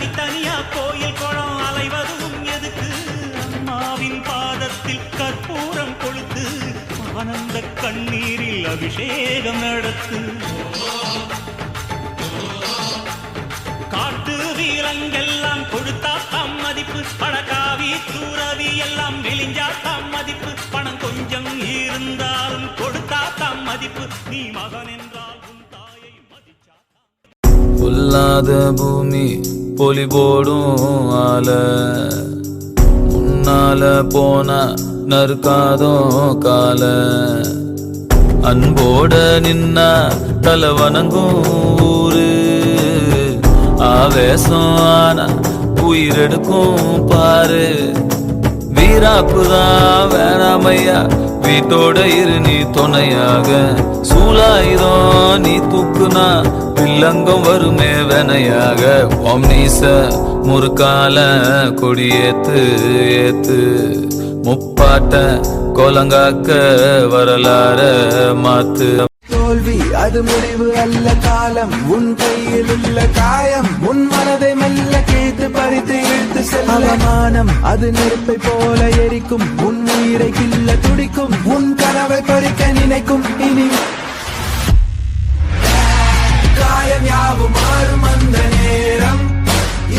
தனித்தனியா கோயில் குளம் அலைவதும் எதுக்கு அம்மாவின் பாதத்தில் கற்பூரம் கொளுத்து ஆனந்த கண்ணீரில் அபிஷேகம் நடத்து காட்டு வீரங்கெல்லாம் கொடுத்தா தம் மதிப்பு பணக்காவி தூரவி எல்லாம் மெலிஞ்சா தம் மதிப்பு பணம் கொஞ்சம் இருந்தாலும் கொடுத்தா தம் மதிப்பு நீ மகன் என்றால் உன் தாயை மதிச்சா பொல்லாத பூமி பொலி போடும் ஆல முன்னால போன நறுக்காதோ கால அன்போட நின்ன தலை வணங்கும் ஊரு ஆவேசம் ஆனா உயிரெடுக்கும் பாரு வீராப்புதான் வேணாமையா வீட்டோட இரு நீ துணையாக சூலாயுதம் நீ தூக்குனா வில்லங்கம் வருமே வெனையாக ஒம்னீச முறுக்கால கொடியேத்து ஏத்து முப்பாட்ட கோலங்காக்க வரலாற மாத்து தோல்வி அது முடிவு அல்ல காலம் உன் கையில் உள்ள காயம் உன் மனதை மெல்ல கேட்டு பறித்து இழுத்து செல்ல அவமானம் அது நெருப்பை போல எரிக்கும் உன் உயிரை கில்ல துடிக்கும் உன் கனவை பறிக்க நினைக்கும் இனி காயம் யாவும் மாறும் அந்த நேரம்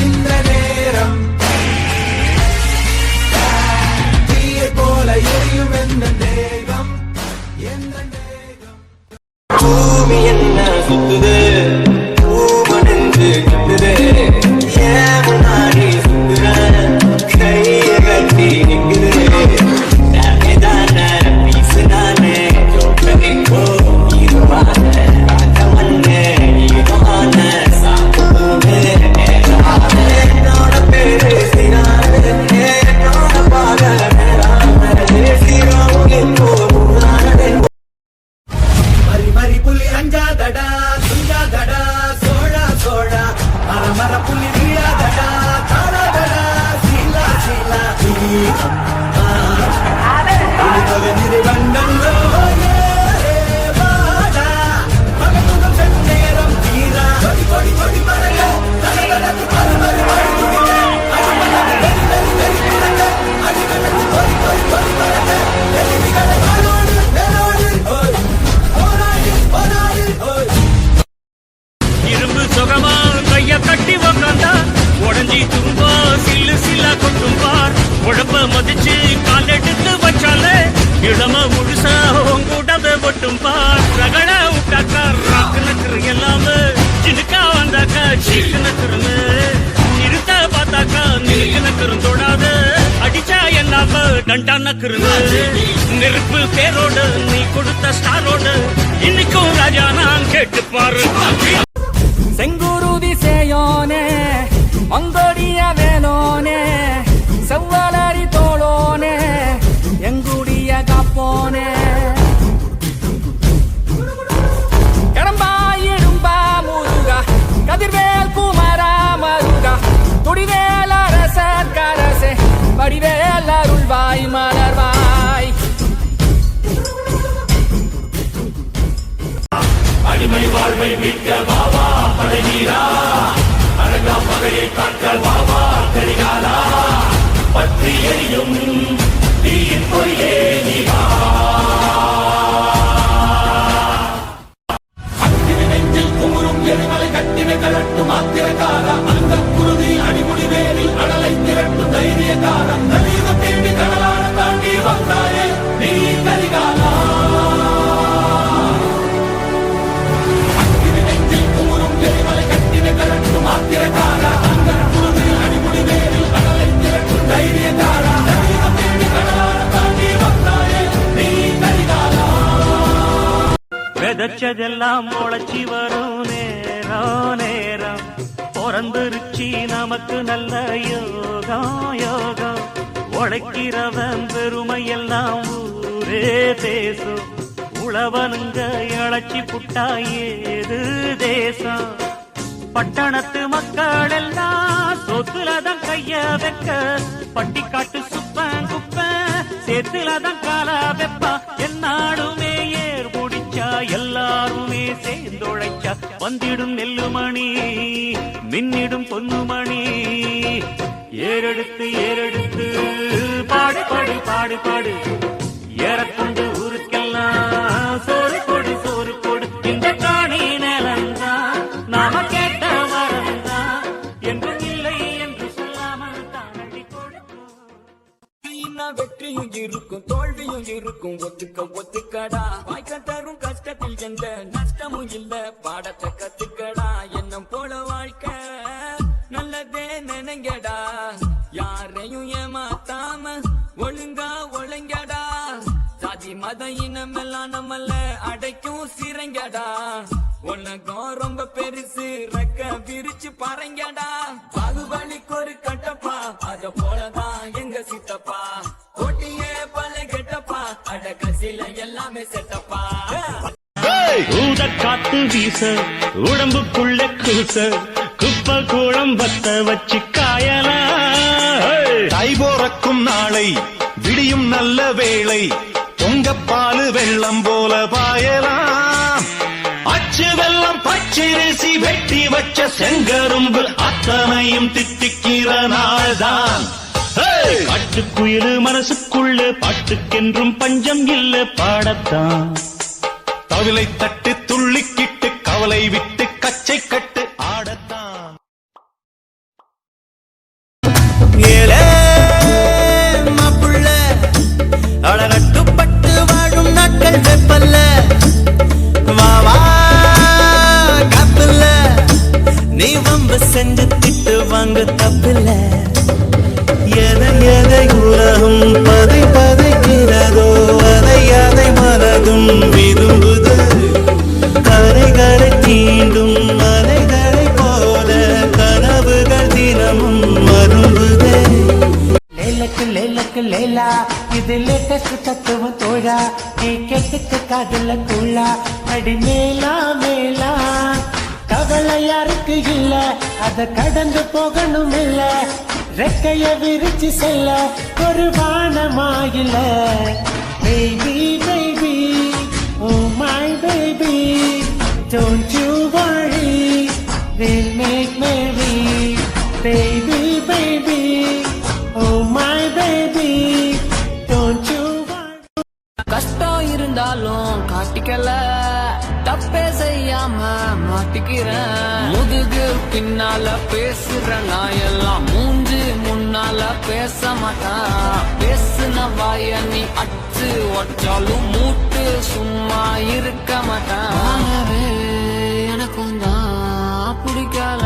இந்த நேரம் தீயை போல எரியும் எந்த தேகம் எந்த பூமி என்ன சுத்துது பூமணிந்து கிட்டுது ஏன் முன்னாடி சுத்துற கைய கட்டி நிக்குது தானே பீசுதானே ஜோட்டமிக்கோ இருவான ராஜமண்ணே இருவான சாப்பிட்டு என்னோட பேரு சினாரு என்னோட பாக சீரோங்கின் मरी पुली अंजा दडा सुंजा दडा सोड़ा सोड़ा मर मर पुली वीड़ा दडा तारा दडा सीला सीला पुली निरे बंडलो ये वाड़ा भगतुन सेन्नेरम तीरा कोडी कोडी कोडी मरगा दडा दडा मर मर मर तुडिके अडी मर वेरी वेरी वेरी तुडिके अडी गड कोडी कोडी कोडी मरगा वेरी गड मारोडी मेरोडी ओय இரும்பு சுகமா கைய கட்டி உக்காந்தா உடஞ்சி துரும்பா சில்லு சில்லா கொட்டும் பார் உழப்ப மதிச்சு கால் எடுத்து வச்சாலே இளம முழுசா உங்கூட்டத ஒட்டும் பார் ரகட விட்டாக்கா ராக்கு நக்கரு எல்லாமே சினுக்கா வந்தாக்கா சீக்கு நக்கருன்னு நிறுத்த பார்த்தாக்கா நிறுக்கு நக்கரும் தொடாது அடிச்சா எல்லாம டண்டா நக்கருன்னு நெருப்பு பேரோடு நீ கொடுத்த ஸ்டாரோடு இன்னைக்கும் ராஜா நான் கேட்டு பாரு செங்குருதி சேயோனே மங்கோடிய வேலோனே செவ்வலரி தோளோனே எங்குடிய காப்போனே கடம்பா இடும்பா முருகா கதிர்வேல் குமரா மருகா துடிவேல் அரசர் கரசே வடிவேல் அருள்வாய் மலர்வாய் அடிமை வாழ்வை மீட்க பாபா படைவீரா அழகா பகையை காக்க பாபா தெரிகாலா பற்றி எரியும் தீயின் பொறியே நீவா அக்கினி நெஞ்சில் குமுறும் எரிமலை கட்டினை கலட்டும் ஆத்திரக்காரா அந்த குருதி அடிமுடி வேலில் அடலை திரட்டும் தைரியக்காரா நவீனம் தேடி கடலான தாண்டி வந்தாயே நீ கரிகாலா விதைச்சதெல்லாம் முளைச்சி வரும் நேரம் நேரம் பிறந்துருச்சி நமக்கு நல்ல யோகம் யோகம் உழைக்கிறவன் பெருமையெல்லாம் ஊரே பேசும் உழவனுங்க இழைச்சி புட்டா ஏது தேசம் பட்டணத்து மக்கள் எல்லாம் சொத்துலதான் கைய வைக்க பட்டிக்காட்டு சுப்பன் குப்பன் சேத்துலதான் காலா வெப்பா என்னாடுமே ஏர் முடிச்சா எல்லாருமே சேர்ந்தொழைச்சா வச்சா வந்திடும் நெல்லுமணி மின்னிடும் பொன்னுமணி ஏறெடுத்து ஏறெடுத்து பாடு பாடு பாடு பாடு ஏறக்கொண்டு ஊருக்கெல்லாம் சோறு கொடு சோறு கொடு இந்த காணி நிலந்தான் நாம கேட்ட வரந்தான் என்றும் இல்லை என்று சொல்லாமல் தானடி கொடுக்கும். வெற்றியும் இருக்கும் தோல்வியும் இருக்கும் ஒத்துக்க ஒத்துக்கடா வாய்க்க தரும் கஷ்டத்தில் எந்த நஷ்டமும் இல்ல பாடத்தை கத்துக்கடா என்னும் போல வாழ்க்கை நல்லதே நினைங்கடா யாரையும் ஏமாத்தாம ஒழுங்கா ஒழுங்கடா சாதி மத இனமெல்லாம் நம்மள அடைக்கும் சிறங்கடா உலகம் ரொம்ப பெருசு ரெக்க விரிச்சு பறங்கடா பாகுபலிக்கு ஒரு கட்டப்பா அத போலதான் எங்க சித்தப்பா போட்டியே பல கெட்டப்பா அட கசில எல்லாமே செட்டப்பா ஊத காத்து வீச உடம்புக்குள்ள கூச குப்ப கூடம் பத்த வச்சு காயலா தை போறக்கும் நாளை விடியும் நல்ல வேளை பொங்கப்பாலு வெள்ளம் போல பாயலாம் அச்சு வெள்ளம் பச்சரிசி வெட்டி வச்ச செங்கரும்பு அத்தனையும் தித்திக்கிற நாள்தான் காட்டுக்குயிலு மனசுக்குள்ள பாட்டுக்கென்றும் பஞ்சம் இல்ல பாடத்தான் தவிலை தட்டு துள்ளிக்கிட்டு கவலை விட்டு கச்சை கட்டு ஆடத்தான் ஏலே மாப்புள்ள அழகட்டுப்பட்டு வாழும் நாட்கள் வெப்பல்ல வாவா காப்பில்ல நீ வம்பு செஞ்சு திட்டு வாங்க தப்பில்ல எதை எதை உலகம் பதை பதைக்கிறதோ அதை அதை மனதும் விரும்புது கரைகளை தீண்டும் மலைகளை போல கனவுகள் தினமும் மரும்புதே லேலக்கு லேலக்கு லேலா இது லேட்டஸ்ட் தத்துவம் தோழா நீ கேட்டுக்கு காதல கூழா அடி மேலா மேலா கவலை யாருக்கு இல்ல அத கடந்து போகணும் இல்ல ரெக்கைய விரிச்சு செல்ல ஒரு வானமாயில baby baby oh my baby don't you worry we'll make merry baby baby oh my baby don't you worry கஷ்டம் இருந்தாலும் காட்டிக்கல தப்பே செய்யாம மாட்டிக்கிறேன் முதுகு பின்னால பேசுற நான் எல்லாம் மூஞ்சு முன்னால பேச மாட்டான் பேசுன வாய நீ அச்சு ஒற்றாலும் மூட்டு சும்மா இருக்க மாட்டான் எனக்கும் தான் பிடிக்கல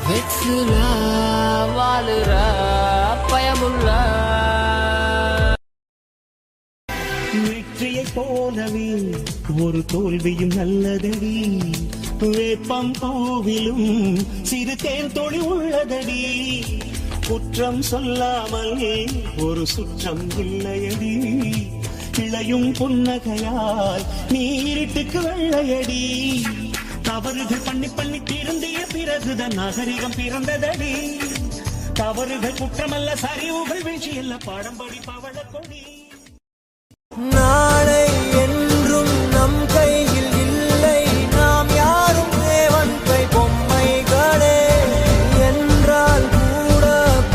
வெக்ஸுல வாழுற பயமுள்ள வெற்றியை போலவே ஒரு தோல்வியும் நல்லதடி வேப்பம் பூவிலும் சிறு தேன் தொழி உள்ளதடி குற்றம் சொல்லாமல் ஒரு சுற்றம் இல்லையடி இளையும் புன்னகையால் நீரிட்டுக்கு வெள்ளையடி தவறுகள் பண்ணி பண்ணி திருந்திய பிறகுதான் நாகரிகம் பிறந்ததடி தவறுகள் குற்றமல்ல சரிவுகள் வீழ்ச்சியல்ல பாடம்படி பவள கொடி நாளை என்றும் நம் கையில் இல்லை நாம் யாரும் தேவன் கை பொம்மைகளே என்றால் கூட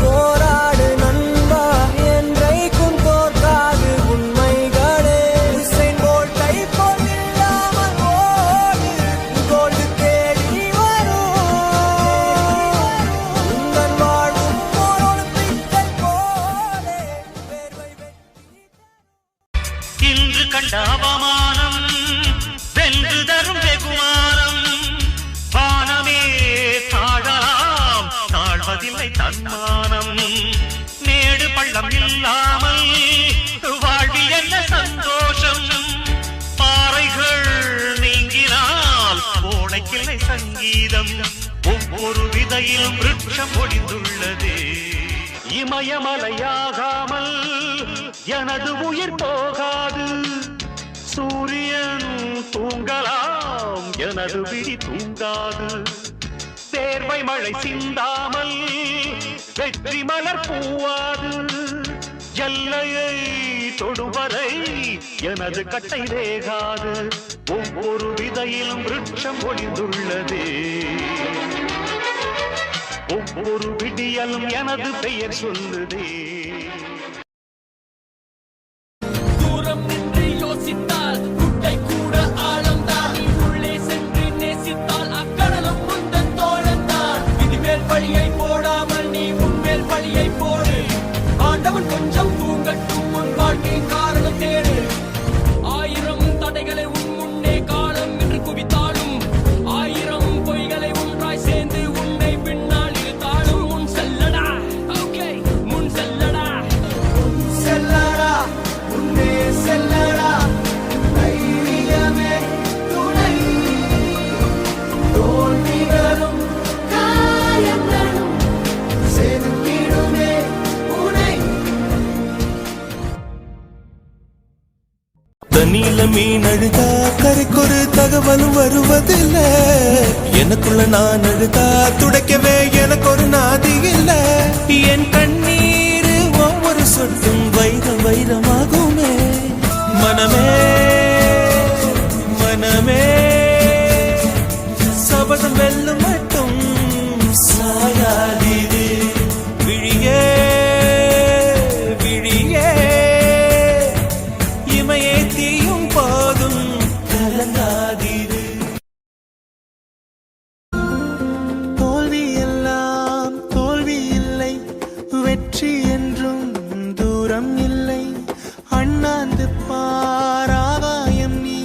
போராடு நண்பா என்றைக்கும் தோற்காது உண்மைகளே உசைன் போல்ட்டை போல் இல்லாமல் ஓடு கோல்டு தேடி வரும் உங்கள் வாழும் ஓர் ஒலிம்பிக்கை போலே வேர்வை இன்று கண்ட அவமானம் வென்று தரும் வெகுமானம் வானமே தாழலாம் தாழ்வதில்லை தன்மானம் மேடு பள்ளம் இல்லாமல் வாழ்வில் என்ன சந்தோஷம் பாறைகள் நீங்கினால் கோடைக்கில்லை சங்கீதம் ஒவ்வொரு விதையிலும் விருட்சம் ஒடிந்துள்ளது இமயமலையாகாமல் எனது உயிர் போகாது சூரியன் தூங்கலாம் எனது விழி தூங்காது தேர்வை மழை சிந்தாமல் வெற்றி மலர் பூவாது எல்லையை தொடும் வரை எனது கட்டை வேகாது. ஒவ்வொரு விதையிலும் விருட்சம் ஒளிந்துள்ளதே. ஒவ்வொரு விடியலும் எனது பெயர் சொல்லுதே. தூரம் நின்று யோசித்தால் குட்டை கூட ஆழம்தான். நீ உள்ளே சென்று நேசித்தால் அக்கடலும் முந்தன் தோழந்தான். விதிமேல் பழியை போடாமல் நீ உன்மேல் பழியை போடு. ஆண்டவன் கொஞ்சம் தூங்கட்டும், உன் வாழ்க்கை காரணம் தேடு. 1000 தடைகளை உன் முன்னே காலம் என்று குவித்தாலும் 1000 பொய்களை ஒன்றாய் சேர்ந்து உன்னை பின்னால் இழுத்தாலும் முன் செல்லடா. ஓகே, முன் செல்லடா. செல்லடா உன்னே செல்லடா தைரியமே துணை தோல்விகளும் காயங்களும் செதுக்கிடுமே உனை. தண்ணியில மீன் அழுதா கரைக்கொரு தகவலும் வருவதில்லை. எனக்குள்ள நான் அழுதா துடைக்கவே எனக்கு ஒரு நாதி இல்ல. என் கண்ணீர் ஒவ்வொரு சொட்டும் வைரம் வைரமாகுமே. மனமே மனமே சபதம் வெல்லும் மட்டும் சாயாதீது. விழியே விழியே இமையே தீயும் போதும் கலங்காதீது. தோல்வி எல்லாம் தோல்வி இல்லை, வெற்றி என்றும் தூரம் இல்லை. அண்ணாந்து பார் ஆகாயம் நீ,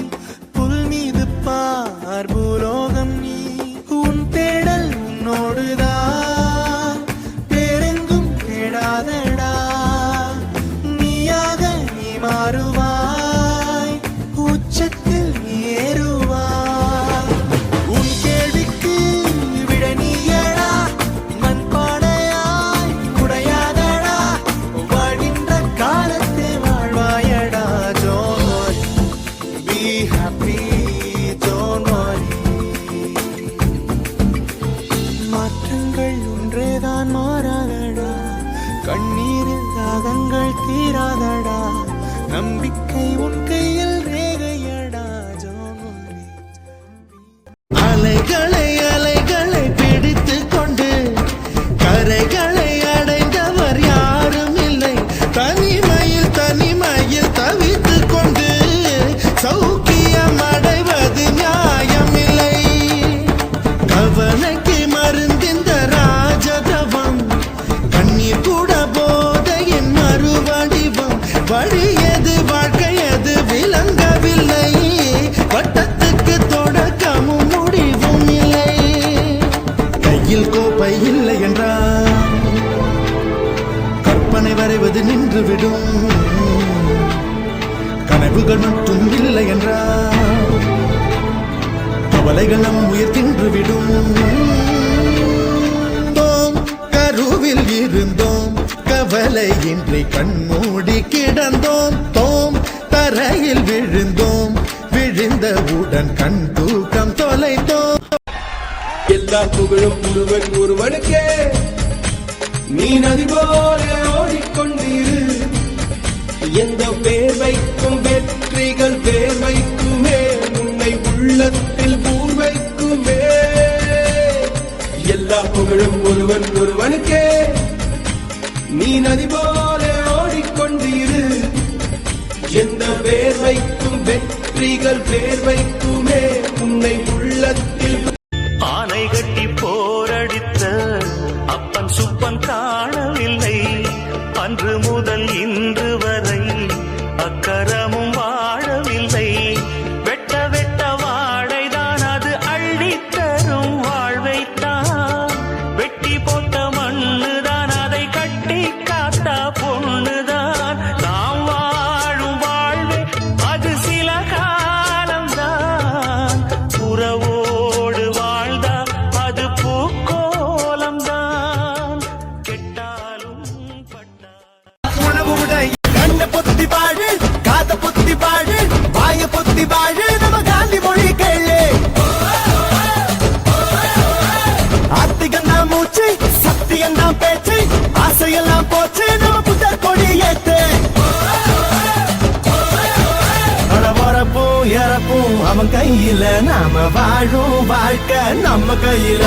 புல் மீது பார் பூலோகம் நீ. உன் தேடல் உன்னோடுதான், வேறெங்கும் தேடாதடா. நீயாக நீ மாறுவாய், உச்சத்தில் நீ ஏறுவாய். உன் கேள்விக்கு விட நீயடா, மண் பானையாய் உடையாதடா. வாழ்கின்ற காலத்தை வாழ்வாயடா. Don't worry, be happy, don't worry. மாற்றங்கள் ஒன்றேதான் மாறாதடா, கண்ணீரில் தாகங்கள் தீராதடா. நம்பிக்கை உன் கையில் ரேகையடா. Don't worry. அலைகளை அலைகளை பிடித்துக் கொண்டு கரைகளை அடைந்தவர் யாரும் இல்லை. தனிமையில் தனிமையில் தவித்துக் கொண்டு சௌக்கியம் அடைவது நியாயமில்லை. கவலைக்கு மருந்திந்த ராஜதவம், கண்ணீர் கூட போதையின் மறுவடிவம். வழியது வாழ்க்கையது விளங்கவில்லை, வட்டத்துக்கு தொடக்கமும் முடிவும் இல்லை. கையில் கோப்பை இல்லை என்றால் கற்பனை வரைவது நின்றுவிடும். கனவுகள் மட்டும் இல்லை என்றால் கவலைகள் நம் உயிர் தின்றுவிடும். தோம் கருவில் இருந்தோம், கவலையின்றி கண்மூடி கிடந்தோம். தோம் தரையில் விழுந்தோம், விழுந்தவுடன் கண் தூக்கம் தொலைத்தோம். எல்லா புகழும் ஒருவன் ஒருவனுக்கே, நீ நதி போல ஓடிக்கொண்டிரு. எந்த பேர் வைக்கும் வெற்றிகள் பேர் வைக்குமே, உன்னை உள்ளத்தில் பூர் வைக்குமே. எல்லா புகழும் ஒருவன் ஒருவனுக்கே, நீ நதி போல ஓடிக்கொண்டிரு. எந்த பேர் வைக்கும் வெற்றிகள் பேர் வைக்குமே, உன்னை உள்ளத்தில். ஆனை கட்டி போரடித்த அப்பன் சுப்பன் காணவில்லை. அன்று முதல் இன்று வரை அக்கரமும் வாழவில்லை. வெட்ட வெட்ட வாழைதான் அது அள்ளித்தரும் வாழ்வைத்தான். வெட்டி போட்ட மண்ணுதான் அதை கட்டி காத்தா பொண்ணுதான். நாம் வாழும் வாழ்வே அது சில காலம்தான். உறவோடு வாழ்ந்தா அது பூக்கோலம்தான். கெட்டாலும் பட்டா உணவு உடை கண்ண பொத்தி பாடு, காத பொத்தி பாடு, வாய பொத்தி பாடு. நம்ம காந்தி மொழி கேளு. ஆத்திகம் தான் மூச்சு, சத்தியம் தான் பேச்சு, ஆசையெல்லாம் போச்சு. நம்ம புத்தர் கொடி ஏத்து. கையில நாம வாழும் வாழ்க்கை நம்ம கையில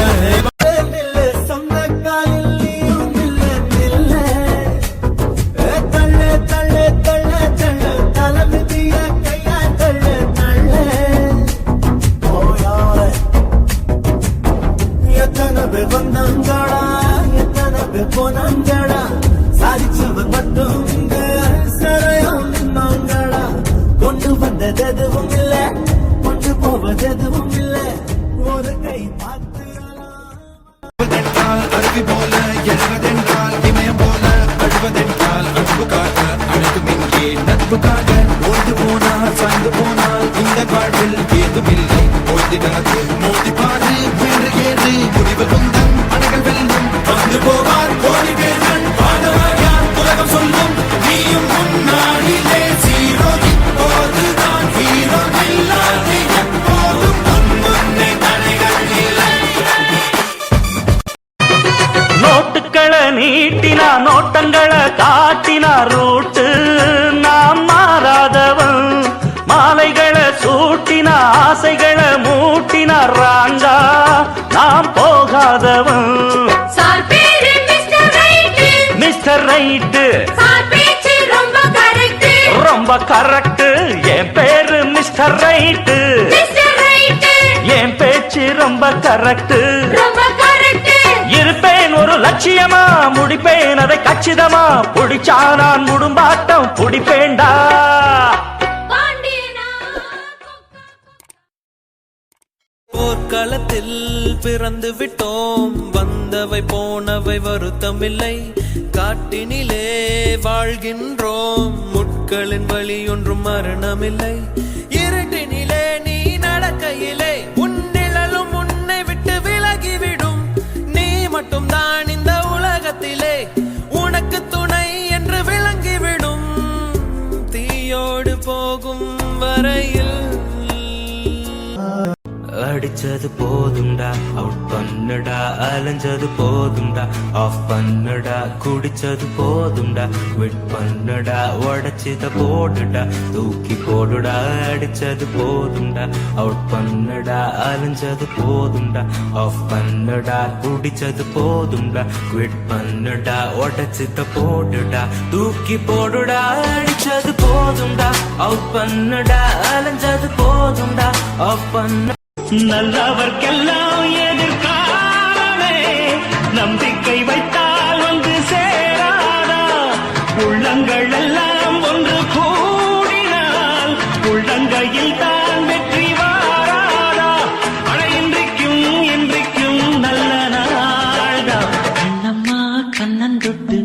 சொந்த காலில் நீயும் நில்ல தள்ள தள்ள தள்ள தள்ள தலைவிதிய கையா தள்ள தள்ள எத்தனை பேர் வந்தாங்கடா எத்தனை பேர் போனாங்கடா சாதிச்சவர் மட்டும் இங்க சரையும் நின்னாங்கடா கொண்டு வந்தது எதுவும் இல்ல கொண்டு போவது எதுவும் இல்ல ஒரு கை பார்த்து அருவி போல எழுவதென்றால் இமயம் போல அழுவதென்றால் அன்பு காக்க அழைக்கும் இங்கே நட்புக்காக ஓய்ந்து போனால் சாய்ந்து போனால் இந்த வாழ்வில் ஏதுமில்லை ஓய்ந்திடாது மோதி பாரு வென்று ஏறு முடிவு குந்தம் அணைகள் வெல்லும் வந்து போவார் கோடி பேர்கள் பாடவர் யார் உலகம் சொல்லும் நீயும் முன்னாடிலே சீரோ இப்போதுதான் ஹீரோ இல்லாது எப்போதும் முன்னே தடைகள் இல்லை நோட்டுக்களை நீட்டினா நோட்டங்களை காட்டினா ரூட்டு நாம் மாறாதவன் மாலைகளை சூட்டினா ஆசைகளை மூட்டினா ராண்டா நாம் போகாதவன் சார் பேரு mister right mister right sir பேச்சு ரொம்ப கரெக்ட் ரொம்ப கரெக்ட் என் பேரு மிஸ்டர் ரைட்டு மிஸ்டர் ரைட் என் பேச்சு ரொம்ப கரெக்ட் ரொம்ப கரெக்ட் இருப்பேன் ஒரு லட்சியமா முடிப்பேன் அதை கச்சிதமா புடிச்சா நான் முடும்பாட்டம் புடிப்பேண்டா பாண்டியனா போர்க்களத்தில் பிறந்து விட்டோம் வந்தவை போனவை வருத்தமில்லை காட்டினிலே வாழ்கின்றோம் முட்களின் வழி ஒன்றும் மரணமில்லை இருட்டினிலே நீ நடக்கையிலே உன் நிழலும் உன்னை விட்டு விலகிவிடும் நீ மட்டும் தான் இந்த உலகத்திலே உனக்கு துணை என்று விளங்கிவிடும் தீயோடு போகும் வரையில் அடிச்சது போதும்டா அவுட் பண்ணுடா அலைஞ்சது போதும்டா ஆஃப் பண்ணுடா குடிச்சது போதும்டா விட் பண்ணுடா உடைச்சத போடுடா தூக்கி போடுடா அடிச்சது போதும்டா அவுட் பண்ணுடா அலைஞ்சது போதும்டா ஆஃப் பண்ணுடா குடிச்சது போதும்டா விட் பண்ணுடா உடைச்சத போடுடா தூக்கி போடுடா அடிச்சது போதும்டா அவுட் பண்ணுடா அலைஞ்சது போதும்டா ஆஃப் பண்ண நல்லவர்க்கெல்லாம் எதிர்காலமே நம்பிக்கை வைத்தால் வந்து சேராதா உள்ளங்கள் எல்லாம் ஒன்று கூடினால் உள்ளங்கையில் தான் வெற்றி வாராதா அழையின்றைக்கும் இன்றைக்கும் நல்ல நாள்தான் கண்ணம்மா கண்ணன் தொட்டு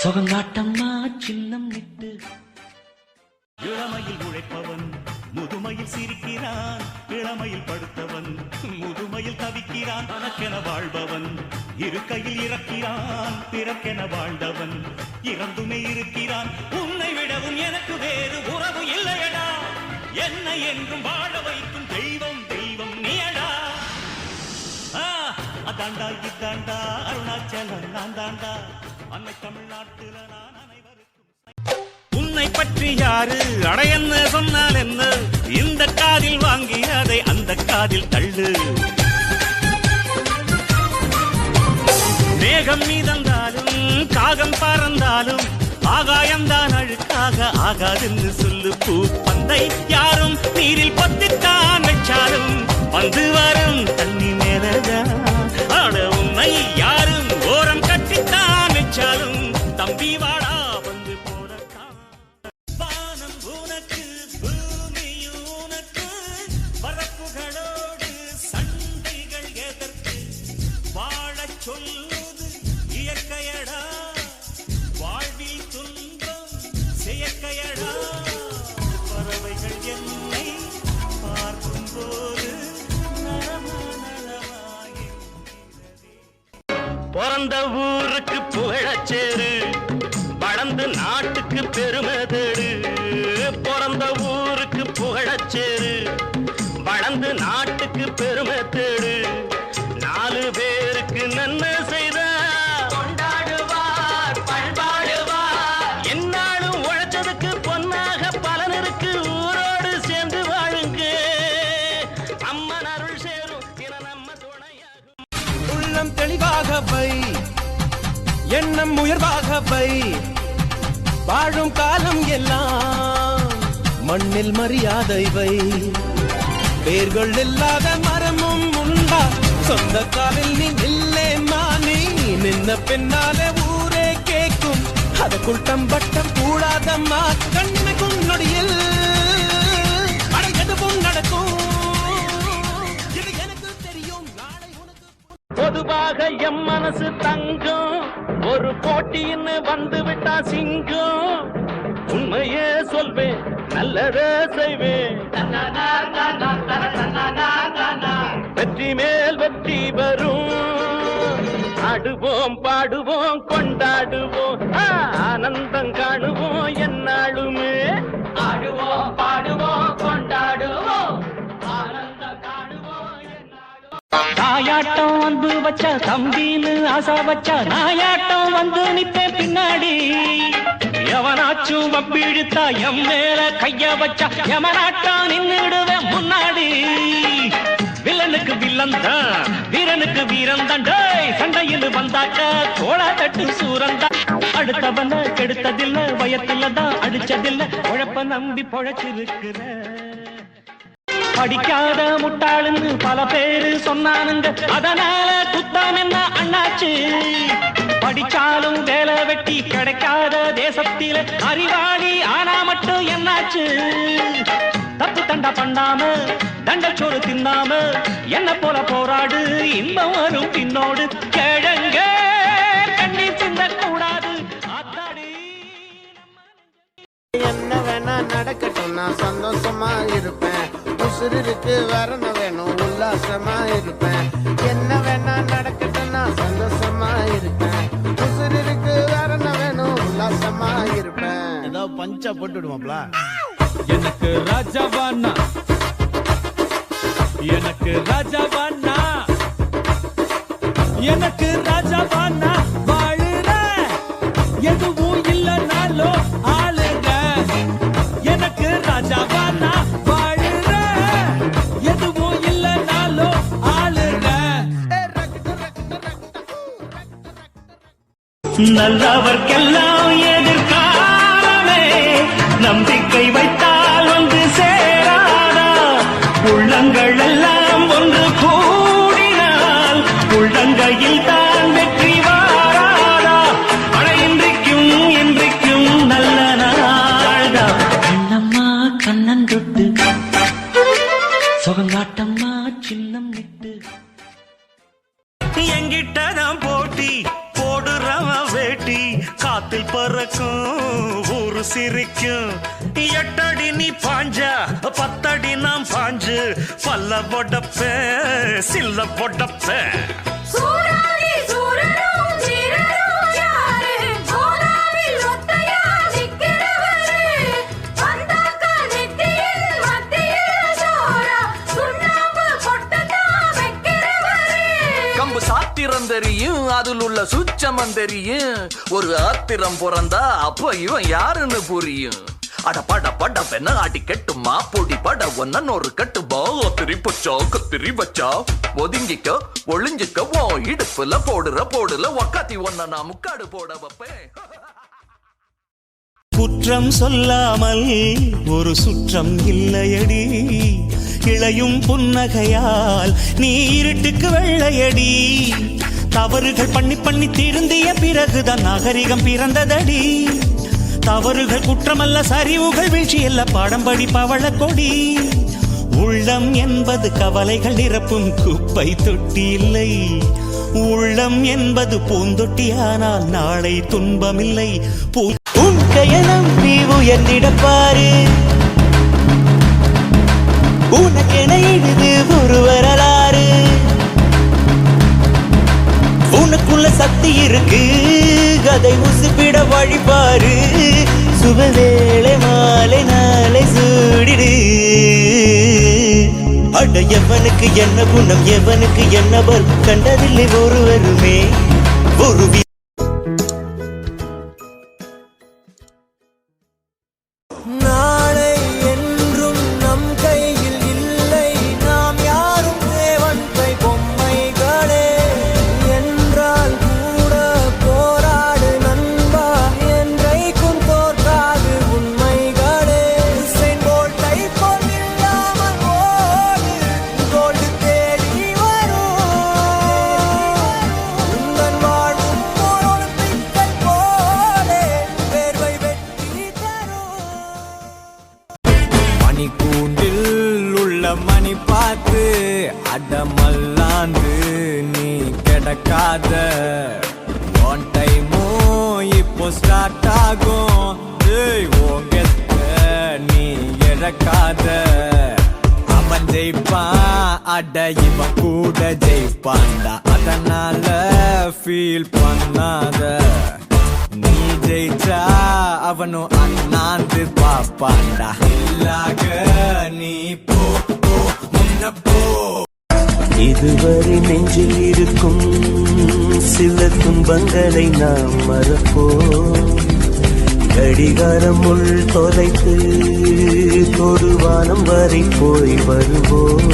சுகங்காட்டம்மா சின்னம் விட்டு இளமையில் உழைப்பவன் முதுமையில் சிரிக்கிறான் இளமையில் படுத்தவன் முதுமையில் தவிக்கிறான் தனக்கென வாழ்பவன் இருக்கையில் இறக்கிறான் பிறக்கென வாழ்ந்தவன் இறந்துமே இருக்கிறான் உன்னை விடவும் எனக்கு வேறு உறவு இல்லையடா என்னை என்றும் வாழ வைக்கும் தெய்வம் தெய்வம் நீயடா அதாண்டா இதாண்டா அருணாச்சலம் நான் தாண்டா அன்னை தமிழ்நாட்டுல நான் அனைவருக்கும் உன்னை பற்றி யாரு அடையன்னு சொன்னால் என்ன இந்த காதில் வாங்கி அதை அந்த காதில் தள்ளு மேகம் மீதந்தாலும் காகம் பறந்தாலும் ஆகாயம்தான் அழுக்காக ஆகாதுன்னு சொல்லு பூ பந்தை யாரும் நீரில் பொத்தித்தான் வச்சாலும் வந்து வரும் தண்ணி மேலதான் ஆட உன்னை யாரும் ஓரம் கட்டித்தான் வச்சாலும் தம்பி வாடா வந்து போடத்தான் வானம் உனக்கு பூமியும் உனக்கு பரப்புகளோடு சண்டைகள் எதற்கு வாழச் சொல்லுது இயற்கையடா வாழ்வில் துன்பம் செயற்கையடா பறவைகள் என்னை பார்க்கும் போது பிறந்த ஊருக்கு புகழச்சேரு வளர்ந்து நாட்டுக்கு பெருமை தேடு பிறந்த ஊருக்கு புகழச்சேரு வளர்ந்து நாட்டுக்கு பெருமை தேடு நாலு பேருக்கு நன்மை செய்த கொண்டாடுவார் பண்பாடுவார் என்னாலும் உழைச்சதுக்கு பொன்னாக பலனருக்கு ஊரோடு சேர்ந்து வாழுங்க எண்ணம் உயர்வாக வை வாழும் காலம் எல்லாம் மண்ணில் மரியாதை வை வேர்கள் இல்லாத மரமும் உண்டா சொந்த காலில் நீ நில்லே மானி நின்ன பின்னாலே ஊரே கேட்கும் அதற்குள் தம்பட்டம் கூடாதம்மா கண்ணுக்கும் நொடியில் எதுவும் நடக்கும் இது எனக்கு தெரியும் நாளை உனக்கு பொதுவாக எம் மனசு தங்கம் ஒரு போட்டின்னு வந்து விட்டா சிங்கம் உண்மையே சொல்வேன் நல்லதே செய்வேன் வெற்றி மேல் வெற்றி வரும் ஆடுவோம் பாடுவோம் கொண்டாடுவோம் ஆனந்தம் காணுவோம் என்னாலுமே ஆடுவோம் பாடுவோம் கொண்டாடுவோம் ஆனந்தம் காணுவோம் நாயாட்டம் வந்து வச்ச தம்பின்னு ஆசை வச்ச நாயாட்டம் வந்து நிப்பேன் பின்னாடி எவனாச்சும் வப்பிழுத்தா எம் மேல கைய வச்சா எமனாட்டம் நின்னுடுவேன் முன்னாடி வில்லனுக்கு வில்லன் தான் வீரனுக்கு வீரன் தான் சண்டையில் வந்தாக்க கோலா தட்டு சூரன் தான் அடுத்தவன கெடுத்ததில்ல பயத்தில்ல தான் அடிச்சதில்ல உழப்ப நம்பி பொழைச்சிருக்கிற படிக்காத முட்டாளுன்னு பல பேரு சொன்னானுங்க அதனால குத்தம் என்ன அண்ணாச்சு படிச்சாலும் வேலை வெட்டி கிடைக்காத தேசத்தில அறிவாளி ஆனா மட்டும் என்னாச்சு தப்பு தண்டா பண்ணாம தண்டச்சோறு தின்னாம என்ன போல போராடு இன்பம் வரும் பின்னோடு கிழங்க கண்ணீர் சிந்த கூடாது அத்தாடி என்ன வேணா நடக்கட்டும் நான் சந்தோஷமா இருப்பேன் உசுருக்கு வரணும் வேணும் உல்லாசமா இருப்பேன் என்ன வேணா நடக்கட்டும் நான் சந்தோஷமா இருப்பேன் உசுருக்கு வரணும் வேணும் உல்லாசமா இருப்பேன் ஏதோ பஞ்சா போட்டு விடுவாப்ல எனக்கு ராஜாவானா எனக்கு ராஜாவானா எனக்கு ராஜாவானா வாழுற எதுவும் இல்லைனாலோ ஆளுங்க எனக்கு ராஜாவானா வாழுற எதுவும் இல்லைனாலோ ஆளுங்க நல்லவர்க்கெல்லாம் எதிர்காலமே நம்பிக்கை வைத்தால் வந்து சேராதா உள்ளங்கள் எல்லாம் ஒன்று கூடினால் உள்ளங்கையில் தான் வெற்றி வாராதா அட இன்றைக்கும் இன்றைக்கும் நல்ல நாள்தா கண்ணம்மா கண்ணன் தொட்டு சுகங்காட்டம்மா சின்னம் விட்டு எங்கிட்ட நான் போட்டி போடுறவன் வேட்டி காத்தில் பறக்கும் ஊரு சிரிக்கும் 8 அடி நீ பாஞ்சா 10 அடி நாம் பாஞ்சு பல்ல பொடப்ப சில்ல பொடப்ப சூராதி சூரரும் ஜீரரும் யாரு கோதாவில் ஒத்தையா நிக்கிறவரு வந்தாக்கா நெத்தியில் மத்தியில் சோரா சுண்ணாம்பு கொட்டதா வைக்கிறவரு கம்பு சாத்திரம் தெரியும் அதில் உள்ள சுச்சமம் தெரியும் ஒரு ஆத்திரம் பிறந்தா அப்ப இவன் யாருன்னு புரியும் அட பட பட பெண்ண ஆட்டி கெட்டுமா பொடி பட ஒன்னு ஒரு கட்டு பாத்திரி பச்சா கத்திரி வச்சா ஒதுங்கிக்க ஒளிஞ்சிக்க ஓ இடுப்புல போடுல ஒக்காத்தி ஒன்ன நான் முக்காடு போட வைப்பேன் குற்றம் சொல்லாமல் ஒரு சுற்றம் இல்லையடி இளையும் புன்னகையால் நீ இருட்டுக்கு வெள்ளையடி தவறுகள் பண்ணி பண்ணி திருந்திய பிறகுதான் நாகரிகம் பிறந்ததடி தவறுகள் குற்றமல்ல சரிவுகள் வீழ்ச்சி அல்ல பாடம்படி பவள கொடி உள்ளம் என்பது கவலைகள் நிரப்பும் குப்பை தொட்டி இல்லை உள்ளம் என்பது பூந்தொட்டியானால் நாளை துன்பமில்லை உன் கயனம் நீ உயர்ந்திடப்பாரு உனக்கென எழுது ஒரு வரலாறு உனக்குள்ள சக்தி இருக்கு அதை உசுப்பிட வழிபாரு சுபவேளை மாலை நாளை சூடிடு அட எவனுக்கு என்ன குணம் எவனுக்கு என்ன வரும் கண்டதில்லை ஒருவருமே ஒரு நாளை என்றும் நம் கையில் இல்லை நாம் யாரும் தேவன் கை பொம்மைகளே என்றால் கூட போரா பார்த்து அடமல்லாந்து நீ கிடக்காத ஒன் டைமும் இப்போ ஸ்டார்ட் ஆகும் ஓங்கத்த நீ இழக்காத அவன் ஜெயிப்பான் அட இவன் கூட ஜெயிப்பான்டா அதனால ஃபீல் பண்ணாத நீ ஜெயிச்சா அவனும் அண்ணாந்து பாப்பாண்டா இல்லாக நீ போ போ முன்ன போ இதுவரை நெஞ்சில் இருக்கும் சில துன்பங்களை நாம் மறப்போம் கடிகாரம் உள் தொலைத்து தொடுவானம் வரை போய் வருவோம்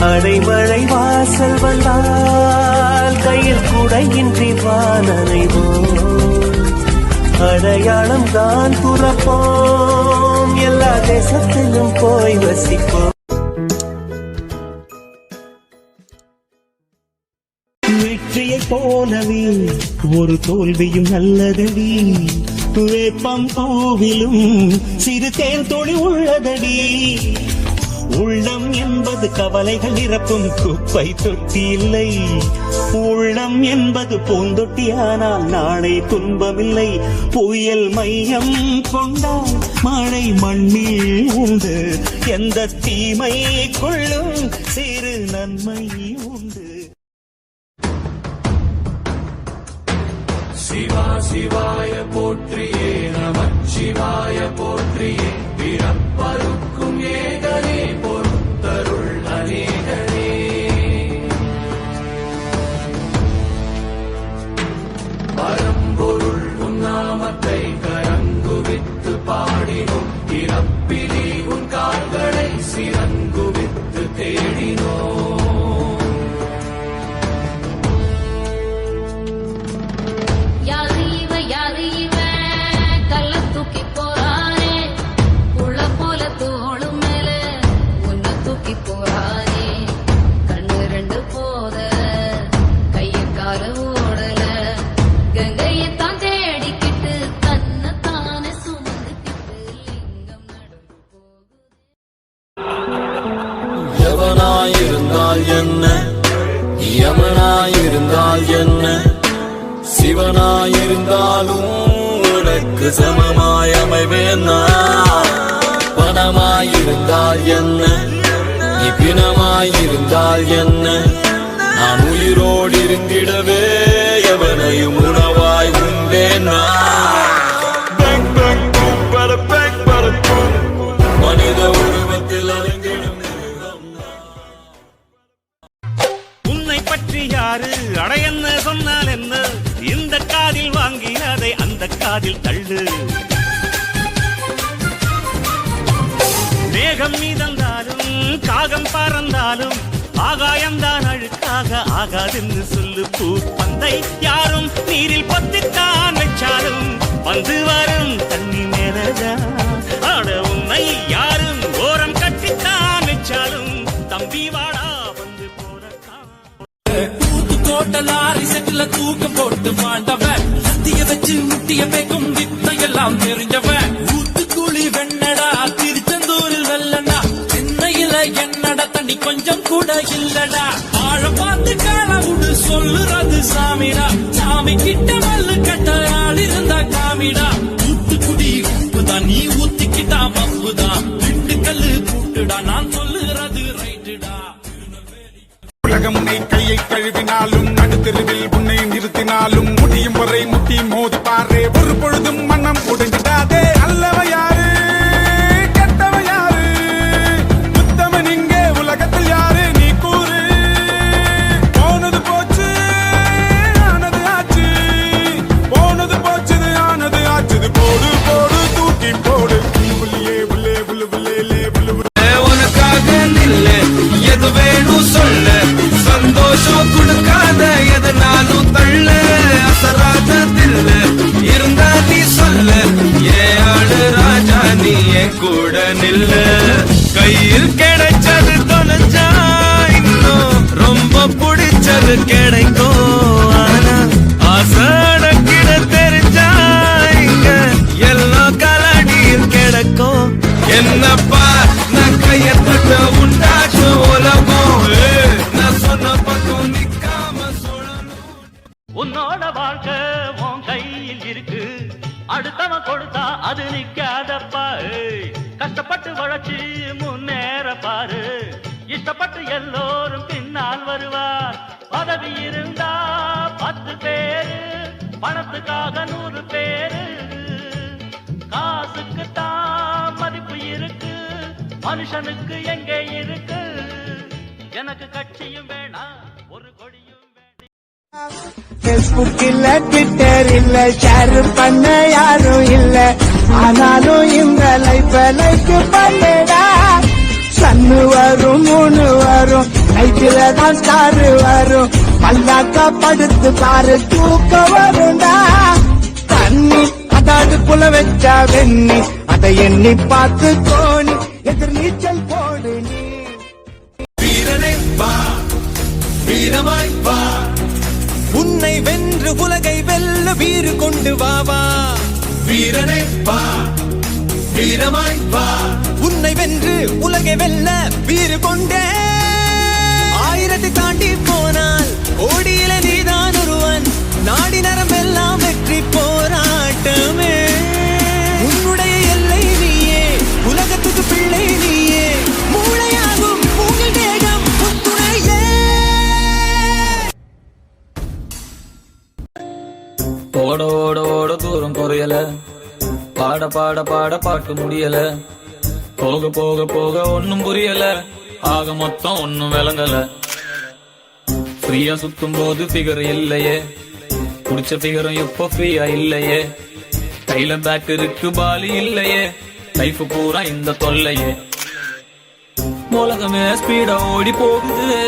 அடைமழை வாசல் வந்தால் கையில் குடையின்றி வானறைவோம் அடையாளம் தான் துறப்போம் எல்லா தேசத்திலும் போய் வசிப்போம் வெற்றியை போலவே ஒரு தோல்வியும் நல்லதடி வேப்பம் பூவிலும் சிறு தேன் தொழி உள்ளதடி உள்ளம் என்பது கவலைகள் நிரப்பும் குப்பை தொட்டி இல்லை உள்ளம் என்பது பூந்தொட்டியானால் நாளை துன்பமில்லை புயல் மையம் கொண்டால் மழை மண்ணில் உண்டு எந்த தீமை கொள்ளும் சிறு நன்மை உண்டு சிவா சிவாய போற்றியே நமச்சிவாய போற்றியே பிறப்பருக்கும் ஏகனே பொறுத்தருள் அநேகனே பரம்பொருள் உன்னாமத்தை கரங்குவித்து பாடினோம் இறப்பிலி உன் கால்களை சிறங்குவித்து தேடினோம் யாரு இவன் கல்ல தூக்கி போறானே உள்ள போல தோளு மேல உன்னை தூக்கி போறானே கண்ணு ரெண்டு போத கைய கால ஓடல கங்கையத்தான் தேடிக்கிட்டு தன்னை தானே சுமந்துக்கிட்டு லிங்கம் நடந்து போகுது எவனாயிருந்தால் என்ன யமனாயிருந்தால் என்ன சிவனாயிருந்தாலும் உனக்கு சமமாய் அமைவேன் நான் பணமாயிருந்தால் என்ன நீ பிணமாயிருந்தால் என்ன நான் உயிரோடு இருந்திடவே எவனையும் உணவாய் உண்டேன் மனித உருவத்தில் அலைந்திடும் உன்னை பற்றி யாரு அடையன்னு சொன்னால் என்ன இந்த காதில் வாங்கி அதை அந்த காதில் தள்ளு மேகம் மீதந்தாலும் காகம் பறந்தாலும் ஆகாயம்தான் அழுக்காக ஆகாதென்று சொல்லு பூ பந்தை யாரும் நீரில் பத்தித்தான் வச்சாலும் வந்து வரும் தண்ணி மேலதான் ஆட உன்னை யாரும் ஓரம் கட்டித்தான் வச்சாலும் தம்பி வாடா வந்து போறத்தான் தூத்துக்கோட்டை லாரி செட்டில தூக்கம் போட்டு மாண்டவன் சத்திய வச்சு முட்டிய பேக்கும் வித்தையெல்லாம் தெரிஞ்சவன் ஊத்துக்குழி வெண்ணடா திருச்செந்தூரில் வெள்ளடா சென்னையில என்னடா தண்ணி கொஞ்சம் கூட இல்லடா ஆழ பார்த்து காலவுடு சொல்லுறது சாமிடா சாமி கிட்ட மல்லு கட்ட ஆள் இருந்தா காமிடா ஊத்துக்குடி உப்புதான் நீ ஊத்திக்கிட்டா மப்புதான் ரெண்டு கல்லு கூட்டுடா நான் சொல்லுறது ரைட்டுடா உலகம் உன்னை கையை கழுவினாலும் நடுத்தெருவில் உன்னை நிறுத்தினாலும் முடியும் வரை முட்டி மோதி பாரு ஒரு பொழுதும் மனம் உடைஞ்சிடாதே அல்லவ யாரு கெட்டவ யாரு உத்தமன் இங்கே உலகத்தில் யாரு நீ கூறு போனது போச்சு ஆனது ஆச்சு போனது போச்சுது ஆனது ஆச்சுது போடு போடு தூக்கி போடு புள்ளியே புள்ளே புள்ளு புள்ளே புள்ளு உனக்காக நில்லு எது வேணும் சொல்லு சந்தோஷம் கொடுக்காத எதனாலும் தள்ள அசராத தில்லு இருந்தா நீ சொல்லு ஏ ஆடு ராஜா நீ என் கூட நில்லு கையில் கிடைச்சது தொலைஞ்சா இன்னும் ரொம்ப பிடிச்சது கிடைக்கும் ஆனா ஆசாட கிட தெரிஞ்சா இங்க எல்லாம் கலடியில் கிடக்கும் என்னப்பா நான் கையை தொட்ட உண்டாச்சு அது நிக்காதப்பா. கஷ்டப்பட்டு உழைச்சு முன்னேற பாரு. இஷ்டப்பட்டு எல்லோரும் பின்னால் வருவார். பதவி இருந்தா 10 பேரு, பணத்துக்காக 100 பேரு. காசுக்கு தான் மதிப்பு இருக்கு, மனுஷனுக்கு எங்கே இருக்கு? எனக்கு கட்சியும் வேணாம், ஒரு கொடியும் வேண்டாம். Facebook இல்ல, Twitter இல்ல, ஷேர் பண்ண யாரும் இல்ல. ஆனாலும் இந்த லைஃப் பண்ணடா. சன்னு வரும், மூணு வரும், நைட்டில தான் ஸ்டார் வரும். பல்லாக்கா படுத்து பாரு, தூக்க வரும்டா. தண்ணி அதாடு புல வச்சா வெண்ணி, அதை எண்ணி பார்த்து கோணி எதிர் நீச்சல் போடு நீ. வீரனே வா, வீரமாய் வா, உன்னை வென்று உலகை வெல்ல வீறு கொண்டு வா வா. வீரனே வா, வீரமாய் வா, உன்னை வென்று உலகை வெல்ல வீறு கொண்டே. 1000 தாண்டி போனால் ஓடியில நீதான் ஒருவன். நாடி நரம்பெல்லாம் வெற்றி போராட்டமே. உன்னுடைய எல்லை நீயே, உலகத்துக்கு பிள்ளை நீயே. மூளையாகும் உங்கள் தேகம் உன் துணையே. ஓட ஓட ஓட தூரம் குறையல, பாட பாட பாட பாட்டு முடியல. போக போக போக ஒன்னும் புரியல, ஆக மொத்தம் ஒன்னும் விளங்கல. ஃப்ரீயா சுத்தும் போது ஃபிகர் இல்லையே, குடிச்ச ஃபிகரும் இப்போ ஃப்ரீயா இல்லையே. கையில பேக் இருக்கு பாலி இல்லையே, லைஃப் பூரா இந்த தொல்லையே. உலகமே ஸ்பீடா ஓடி போகுது,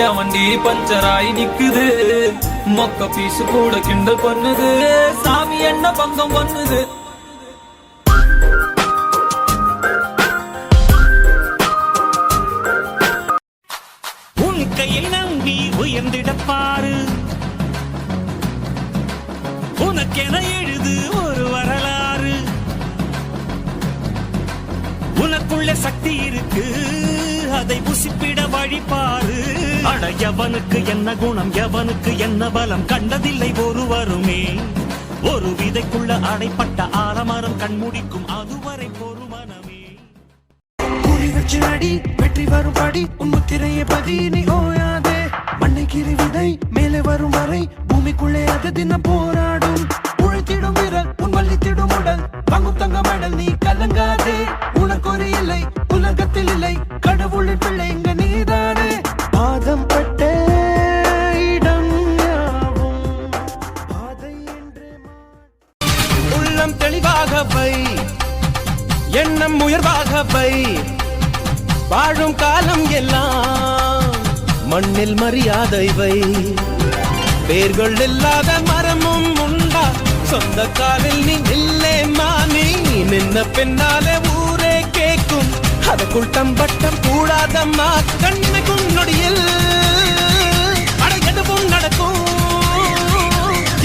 என் வண்டி பஞ்சராயி நிக்குது. மொக்க பீஸ் கூட கிண்டல் பண்ணுது, சாமி என்ன பங்கம் பண்ணுது. உன் கையை நம்பி உயர்ந்திடப்பாரு, உனக்கென எழுது ஒரு வரலாறு. உனக்குள்ள சக்தி இருக்கு, அதை புசிப்பிட வழிபாரு. அட எவனுக்கு என்ன குணம், எவனுக்கு என்ன பலம், கண்டதில்லை ஒருவருமே. ஒரு விதைக்குள்ள அடைப்பட்ட ஆலமரம் கண்முடிக்கும், அதுவரை பொறுமனமே. குறி வச்சு அடி, வெற்றி வரும் படி, உன் முத்திரையை பதி நீ ஓயாதே. மண்ணை கீறி விதை மேலே வரும் வரை, பூமிக்குள்ளே அது தினம் போராடும். உழைத்திடும் வீரல் உன் வள்ளித்திடும் உடல், வாங்கும் தங்க மெடல் நீ கலங்காதே. உனக்கு ஒரு இல்லை உலகத்தில் இல்லை, கடவுளின் பிள்ளை இங்க நீதானே. பாதம் பட்ட இடம் யாவும் பாதை என்று உள்ளம் தெளிவாக வை, எண்ணம் உயர்வாக வை. வாழும் காலம் எல்லாம் மண்ணில் மரியாதை வை. வேர்கள் இல்லாத மரமும் உண்டா, சொந்த காலில் நீ நில்லே மாமி. நின்ன பின்னாலே ஊரே கேட்கும், அதற்குள் தம்பட்டம் கூடாதம்மா. கண்ணுக்கும் நொடியில் அட எதுவும் நடக்கும்,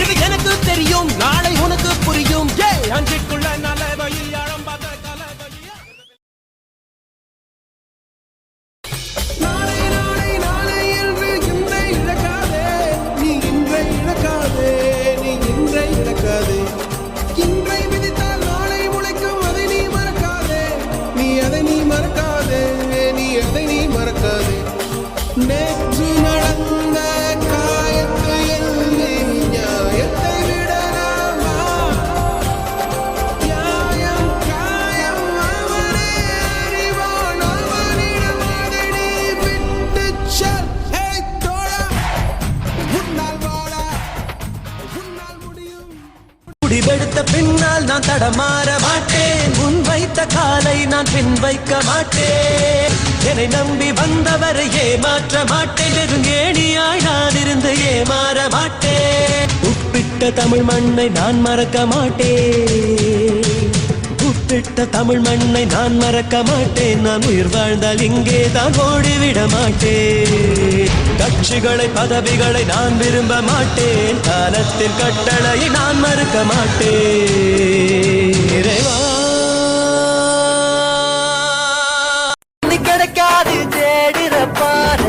இது எனக்கு தெரியும், நாளை உனக்கு புரியும். அஞ்சுக்குள்ள நலவையில் ஆழம் பார்த்த கலவையில். நாளை நாளை நாளை என்று இன்றை இழக்காதே, நீ இன்றை இழக்காதே, நீ இன்றை இழக்காதே. இன்றை விதித்தால் நாளை முளைக்கும், அதை நீ மறக்காதே, நீ அதை நீ மறக்காதே, நீ அதை நீ மறக்காதே. நேற்று நடந்த காயத்தை எண்ணி நியாயத்தை விடலாமா? நியாயம் காயம் அவனே அறிவான், அவனிடம் அதை நீ விட்டுச் செல். ஹே தோழா, உன்னால் வாழ உன்னால் முடியும். முடிவெடுத்த பின்னால் நான் தடமாற மாட்டேன், முன் வைத்த காலை நான் பின் வைக்க மாட்டேன். என்னை நம்பி வந்தவரை ஏமாற்ற மாட்டேன், நெருங்கேணியாய் நான் இருந்து ஏமாற மாட்டேன். உப்பிட்ட தமிழ் மண்ணை நான் மறக்க மாட்டேன், உப்பிட்ட தமிழ் மண்ணை நான் மறக்க மாட்டேன். நான் உயிர் வாழ்ந்தால் இங்கே தான் ஓடிவிட மாட்டேன். கட்சிகளை பதவிகளை நான் விரும்ப மாட்டேன், காலத்தின் கட்டளையை நான் மறுக்க மாட்டேன். இறைவா கிடைக்காது தேடிற பாரு,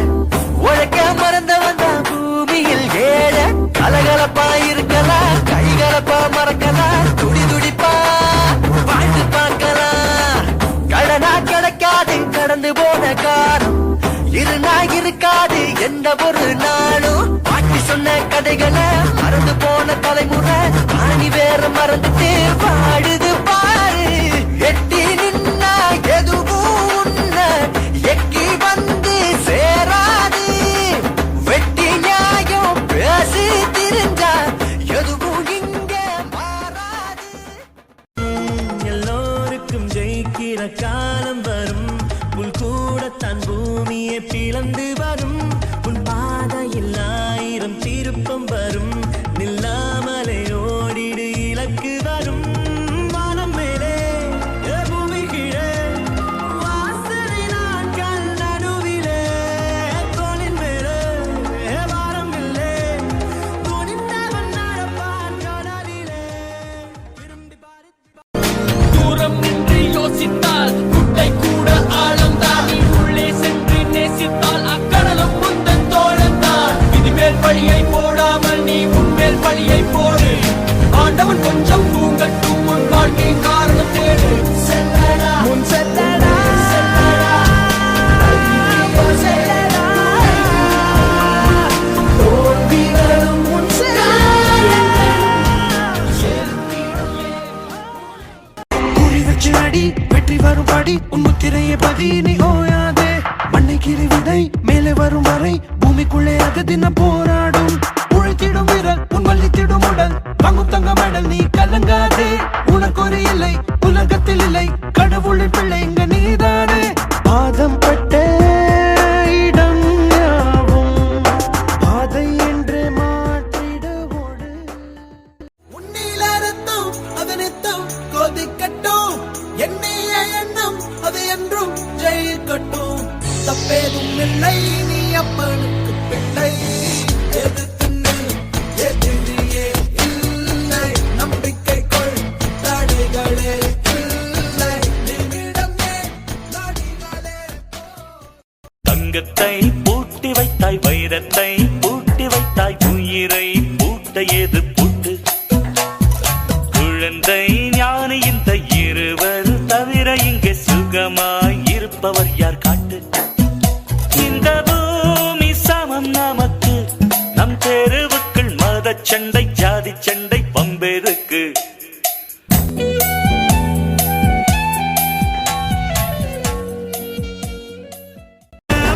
உழைக்க மறந்த வந்த பூமியில் ஏழ. கலகலப்பா இருக்கலாம், கைகலப்பா மறக்கலாம், துடி துடிப்பா கடந்து போன காலம் இருனா இருக்காது எந்த ஒரு நாளும் பாட்டி சொன்ன கதைகளை மறந்து போன தலைமுறை ஆணி வேற மறந்துட்டு பாடுது பாரு எட்டி நின்னா எதுவும் உன்னை எக்கி வந்து சேராது வெட்டி நியாயம் பேசி திரிஞ்சா எதுவும் இங்க மாறாது எல்லோருக்கும் ஜெயிக்கிற காலம் வரும் உன் கூடத்தான் பூமியை பிளந்து வரும் உன் பாதையில் 1000 திருப்பம் வரும் நில்லாமலே ஓடிடு இலக்கு வரும் வானம் மேலே பூமி கீழே வாசனை நாட்கள் நடுவிலே தோளின் மேலே வாரம் இல்லை துணிந்தவன் நடப்பான் கடலிலே விரும்பி பாரு தூரம் நின்று யோசித்தால் குட்டை கூட ஆழம்தான் நீ உள்ளே சென்று நேசித்தால் அக்கடலும் முந்தன் தோழந்தான் விதிமேல் பழியை போடாமல் நீ உன்மேல் பழியை போடு ஆண்டவன் கொஞ்சம் தூங்கட்டும் உன் வாழ்க்கை காரணம் தேடு செல்லடா முன் செல்லடா செல்லடா செல்லடா தோல்விகளும் முன் குறி வச்சு அடி வெற்றி வரும் படி உன் முத்திரையை பதி நீ ஓயாதே மண்ணை கிரி விதை மேலே வரும் வரை பூமிக்குள்ளே அது தினம் போராடும் உழைத்திடும் வீரர் உன் வள்ளித்திடும் உடல் வாங்கும் தங்க மெடல் நீ கலங்காதே உனக்கு ஒரு இல்லை உலகத்தில் இல்லை கடவுளின் பிள்ளை இங்க நீதானே பாதம் பட்ட இடம் யாவும் பாதை என்று மாற்றிட ஓடு உன்னில ரத்தம் அதனித்தம் கொதிக்கட்டும் எண்ணிய எண்ணம் அது என்றும் ஜெயிக்கட்டும் தப்பேதும் இல்லை நீ அப்பனுக்கு பிள்ளை எதிர்த்து நில் எதிரியே இல்லை நம்பிக்கை கொள் தடைகளே இல்லை நிமிடம் நடிகளே தங்கத்தை பூட்டி வைத்தாய் வைரத்தை பூட்டி வைத்தாய் உயிரை பூட்ட ஏது பூட்டு குழந்தை ஞானி இந்த இருவர் தவிர இங்கே சுகமாய் இருப்பவர் யார் காட்டு இந்த பூமி சமம் நமக்கு நம் தெருவுக்குள் மத சண்டை ஜாதி சண்டை பம்பெருக்கு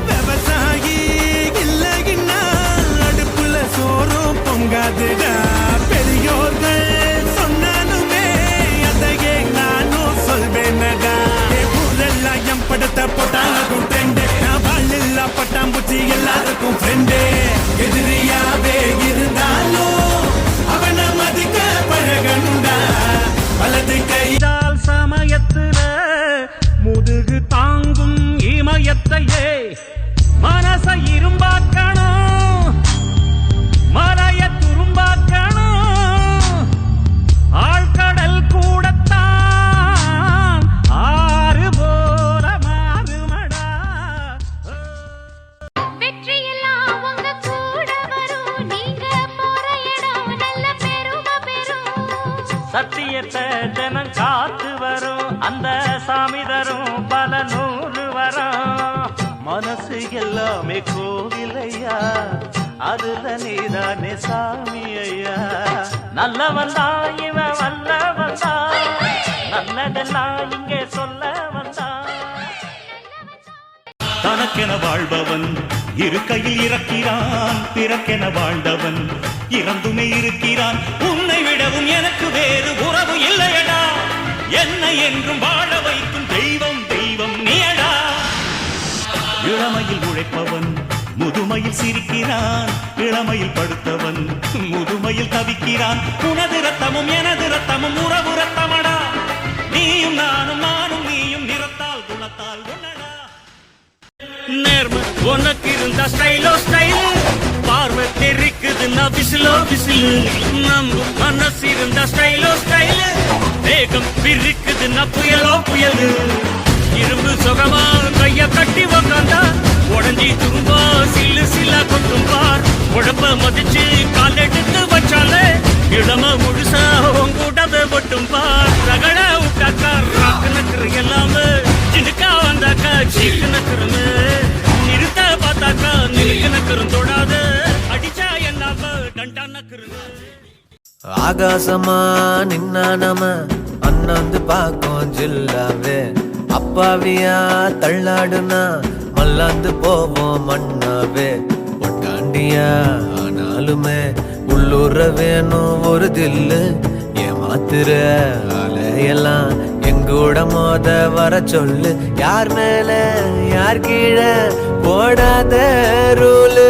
விவசாயி இல்லைன்னா அடுப்புல சோறும் பொங்காதுடா பெரியோர்கள் சொன்னாலுமே அதையே நானும் சொல்வேனடா ஊரெல்லாம் என் படத்தை போட்டாலும் ட்ரெண்டு நான் வாழ்ல பட்டாம்பூச்சி எல்லாருக்கும் ஃப்ரெண்டு எதிரியாவே இருந்தாலும் அவனை மதிக்க பழகணுண்டா வலது கை சமயத்துல முதுகு தாங்கும் இமயத்தையே மனச இரும்பாக்கணும் மலைய துரும்பாக்கணும் ஆழ்கடல் கூடத்தான் ஆறு போல மாறுமடா வெற்றியெல்லாம் உங்க கூட வரும் நீங்க போற இடம் நல்ல பெருமை பெறும் சத்தியத்தை தினம் காத்து வரும் அந்த சாமி தரும் பல நூறு வரும் மனசு எல்லாமே கோவிலையா அதுல நீதானே சாமி ஐயா நல்லவன் தான் இவன் வல்லவன் தான் நல்லதெல்லாம் இங்கே சொல்ல வந்தான் தனக்கென வாழ்பவன் இருக்கையில் இறக்கிறான் பிறக்கென வாழ்ந்தவன் இறந்துமே இருக்கிறான் உன்னை விடவும் எனக்கு வேறு உறவு இல்லையடா என்னை என்றும் வாழ வைக்கும் தெய்வம் தெய்வம் நீயடா இளமையில் உழைப்பவன் முதுமையில் சிரிக்கிறான் இளமையில் படுத்தவன் முதுமையில் தவிக்கிறான் உனது ரத்தமும் எனது ரத்தமும் உறவு ரத்தமடா நீயும் நானும் நானும் நீயும் நிறத்தால் குணத்தால் ஒன்னடா நேர்மை உனக்கு இருந்தா ஸ்டைலோ ஸ்டைல் பார்வை தெரிக்குதுன்னா விசிலோ விசிலு நம்ம மனசு இருந்தா ஸ்டைலோ ஸ்டைல் வேகம் பிரிக்குதுன்னா புயலோ புயலு இரும்பு சுகமா கைய கட்டி உக்காந்தா உடஞ்சி துரும்பா சில்லு சில்லா கொட்டும் பார் உழப்ப மதிச்சு கால் எடுத்து வச்சாலே இடம முழுசா உங்கூட்டத மட்டும் பார் ரகட விட்டாக்கா ராக்கு நக்கரு எல்லாமே சின்னுக்கா வந்தாக்கா நிக்கு நக்கருன்னு நிறுத்த பார்த்தாக்கா நிற்கு நக்கரும் தொடாத அடிச்சா என்ன டண்டா நக்கருன்னு ஆகாசமா நின்னா நாம அண்ணாந்து பாக்கும் ஜில்லாவே அப்பாவியா தள்ளாடுனா மல்லாந்து போவோம் மண்ணாவே ஒட்டாண்டியா ஆனாலுமே உள்ளூர வேணும் ஒரு தில்லு ஏமாத்துற அலையெல்லாம் எங்கூட மோத வர சொல்லு யார் மேல யார் கீழே போடாத ரூலு